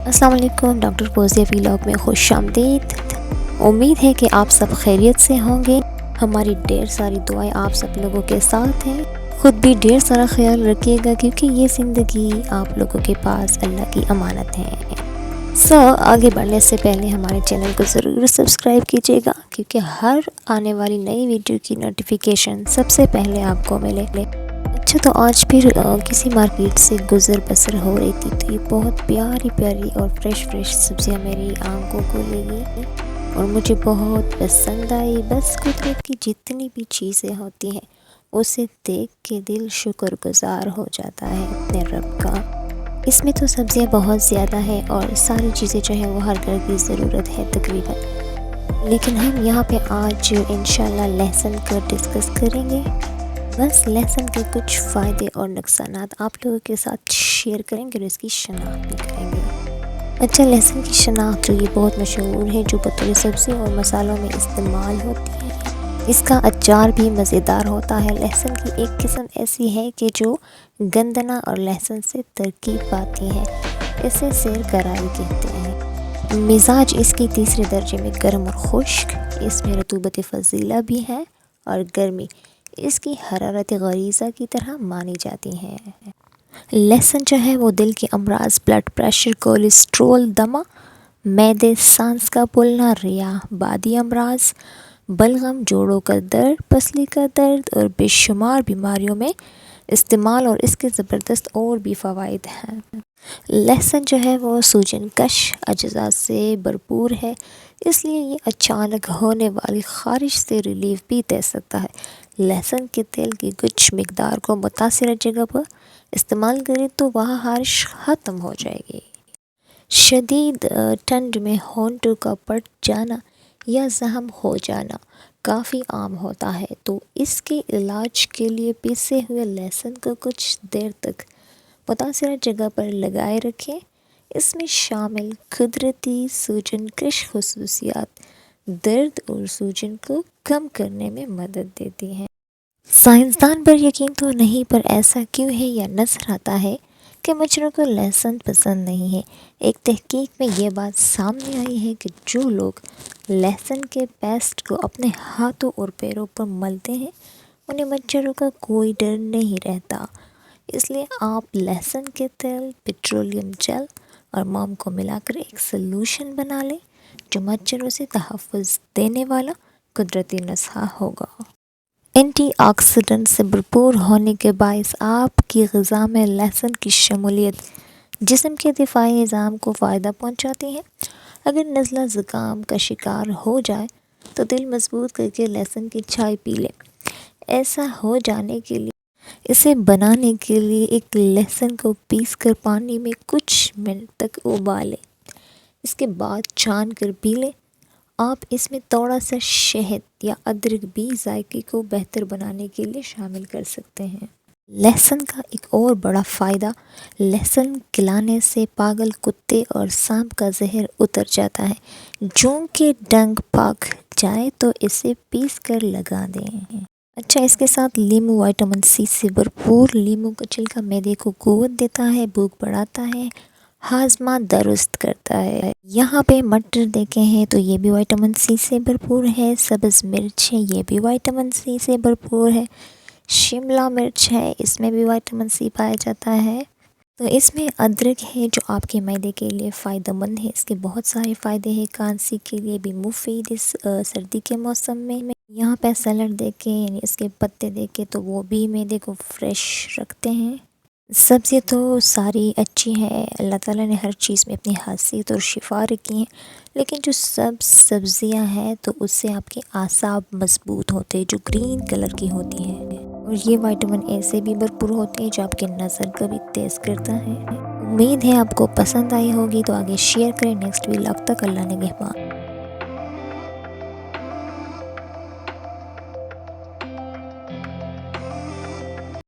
अस्सलाम वालेकुम। Doctor Fauzia vlog में खुश आमदीद। उम्मीद है कि आप सब खैरियत से होंगे। हमारी ढेर सारी दुआएं आप सब लोगों के साथ हैं। ख़ुद भी ढेर सारा ख्याल रखिएगा क्योंकि ये ज़िंदगी आप लोगों के पास अल्लाह की अमानत है। आगे बढ़ने से पहले हमारे चैनल को ज़रूर सब्सक्राइब कीजिएगा क्योंकि हर आने वाली नई वीडियो की नोटिफिकेशन सबसे पहले आपको मिले। अच्छा, तो आज फिर किसी मार्केट से गुज़र बसर हो रही थी तो ये बहुत प्यारी प्यारी और फ्रेश सब्जियां मेरी आंखों को लगी और मुझे बहुत पसंद आई। बस कुदरत की जितनी भी चीज़ें होती हैं उसे देख के दिल शुक्रगुज़ार हो जाता है अपने रब का। इसमें तो सब्जियां बहुत ज़्यादा है और सारी चीज़ें जो है वो हर घर की ज़रूरत है तकरीबन। लेकिन हम यहाँ पे आज इंशाल्लाह लहसुन को डिस्कस करेंगे। बस लहसुन के कुछ फ़ायदे और नुकसानात आप लोगों के साथ शेयर करेंगे और इसकी शनाख्त भी करेंगे। अच्छा, लहसुन की शनाख्त तो ये बहुत मशहूर है जो बतौर सब्ज़ी और मसालों में इस्तेमाल होती है। इसका अचार भी मज़ेदार होता है। लहसुन की एक किस्म ऐसी है कि जो गंदना और लहसुन से तरकीब पाती है। इसे सेर कराई कहते हैं। मिजाज इसकी तीसरे दर्जे में गर्म और खुश्क। इसमें रतूबत फ़ज़ीला भी है और गर्मी इसकी हरारत गरीज़ा की तरह मानी जाती है। लहसुन जो है वो दिल के अमराज, ब्लड प्रेशर, कोलेस्ट्रोल, दमा, मैदे, सांस का फूलना, रिया, बादी अमराज, बलगम, जोड़ों का दर्द, पसली का दर्द और बेशुमार बीमारियों में इस्तेमाल और इसके ज़बरदस्त और भी फ़वाइद हैं। लहसुन जो है वो सूजन कश अज्जा से भरपूर है, इसलिए ये अचानक होने वाली ख़ारिश से रिलीफ भी दे सकता है। लहसुन के तेल की कुछ मिकदार को मुतासिर जगह पर इस्तेमाल करें तो वह ख़ारिश ख़त्म हो जाएगी। शदीद ठंड में होंठों का पट जाना या ज़ख्म हो जाना काफ़ी आम होता है, तो इसके इलाज के लिए पिसे हुए लहसुन को कुछ देर तक मुतासिर जगह पर लगाए रखें। इसमें शामिल कुदरती सूजनकश खुसूसियात दर्द और सूजन को कम करने में मदद देती हैं। साइंसदान पर यकीन तो नहीं, पर ऐसा क्यों है या नज़र आता है कि मच्छरों को लहसुन पसंद नहीं है। एक तहकीक में ये बात सामने आई है कि जो लोग लहसुन के पेस्ट को अपने हाथों और पैरों पर मलते हैं उन्हें मच्छरों का कोई डर नहीं रहता। इसलिए आप लहसुन के तेल, पेट्रोलियम जेल और मोम को मिलाकर एक सलूशन बना लें जो मच्छरों से तहफ़्फ़ुज़ देने वाला कुदरती नुस्खा होगा। एंटीऑक्सीडेंट से भरपूर होने के बायस आपकी ग़िज़ा में लहसुन की शमूलियत जिस्म के दिफ़ाई निज़ाम को फ़ायदा पहुंचाती है। अगर नज़ला ज़ुकाम का शिकार हो जाए तो दिल मजबूत करके लहसुन की चाय पी लें। ऐसा हो जाने के लिए इसे बनाने के लिए एक लहसुन को पीसकर पानी में कुछ मिनट तक उबालें। इसके बाद छान कर पी लें। आप इसमें थोड़ा सा शहद या अदरक भी जायके को बेहतर बनाने के लिए शामिल कर सकते हैं। लहसुन का एक और बड़ा फ़ायदा, लहसुन खिलाने से पागल कुत्ते और सांप का जहर उतर जाता है। जों के डंक पक जाए तो इसे पीस कर लगा दें। अच्छा, इसके साथ लीमू विटामिन सी से भरपूर। लीमू का छिलका मैदे को क़ुव्वत देता है, भूख बढ़ाता है, हाजमा दुरुस्त करता है। यहाँ पे मटर देखे हैं तो ये भी विटामिन सी से भरपूर है। सब्ज़ मिर्च है, ये भी विटामिन सी से भरपूर है। शिमला मिर्च है, इसमें भी विटामिन सी पाया जाता है। तो इसमें अदरक है जो आपके मैदे के लिए फ़ायदेमंद है। इसके बहुत सारे फ़ायदे हैं, खांसी के लिए भी मुफीद इस सर्दी के मौसम में। यहाँ पे सलाद देखें यानी इसके पत्ते देखें तो वो भी मैदे को फ्रेश रखते हैं। सब्ज़ी तो सारी अच्छी हैं, अल्लाह ताला ने हर चीज़ में अपनी खासियत और शिफा रखी है, लेकिन जो सब सब्ज़ियाँ हैं तो उससे आपके आसाब मजबूत होते हैं जो ग्रीन कलर की होती हैं, और ये विटामिन ए से भी भरपूर होते हैं जो आपके नज़र को भी तेज़ करता है। उम्मीद है आपको पसंद आई होगी, तो आगे शेयर करें। नेक्स्ट व्लॉग तक अल्लाह निगहबान।